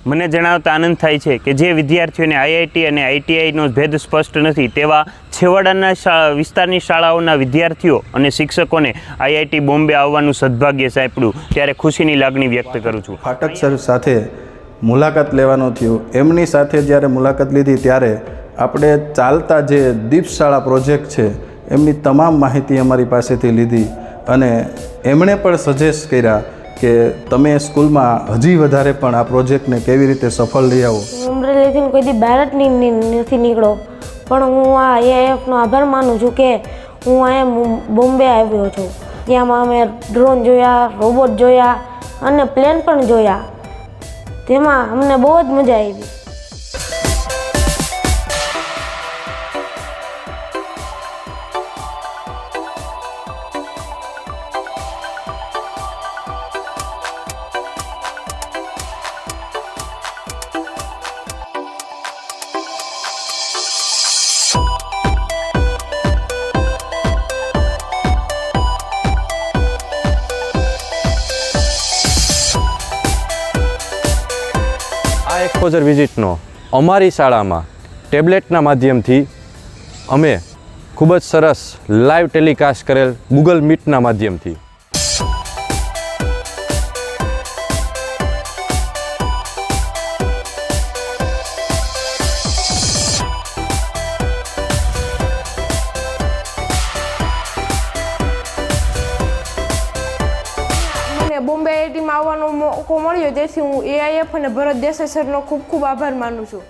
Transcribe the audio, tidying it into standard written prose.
મને જણાવતા આનંદ થાય છે કે જે વિદ્યાર્થીઓને આઈઆઈટી અને આઈટીઆઈનો ભેદ સ્પષ્ટ નથી તેવા છેવાડાના વિસ્તારની શાળાઓના વિદ્યાર્થીઓ અને શિક્ષકોને આઈઆઈટી બોમ્બે આવવાનું સદભાગ્ય સાંપડ્યું ત્યારે ખુશીની લાગણી વ્યક્ત કરું છું। ફાટક સર સાથે મુલાકાત લેવાનો થયો, એમની સાથે જ્યારે મુલાકાત લીધી ત્યારે આપણે ચાલતા જે દીપ શાળા પ્રોજેક્ટ છે એમની તમામ માહિતી અમારી પાસેથી લીધી અને એમણે પણ સજેસ્ટ કર્યા કે તમે સ્કૂલમાં હજી વધારે પણ આ પ્રોજેક્ટને કેવી રીતે સફળ લઈ આવો। અમરેલીથી કોઈ દી બહાર જ નથી નીકળ્યો, પણ હું આ AIFનો આભાર માનું છું કે હું અહીંયા બોમ્બે આવ્યો છું। ત્યાંમાં અમે ડ્રોન જોયા, રોબોટ જોયા અને પ્લેન પણ જોયા, તેમાં અમને બહુ જ મજા આવી। આ એક્સપોઝર વિઝિટનો અમારી શાળામાં ટેબ્લેટના માધ્યમથી અમે ખૂબ જ સરસ લાઈવ ટેલિકાસ્ટ કરેલ ગૂગલ મીટના માધ્યમથી બોમ્બે આઈઆઈટીમાં આવવાનો મોકો મળ્યો, તેથી હું AIF અને ભરત દેસાઈ સરનો ખૂબ ખૂબ આભાર માનું છું।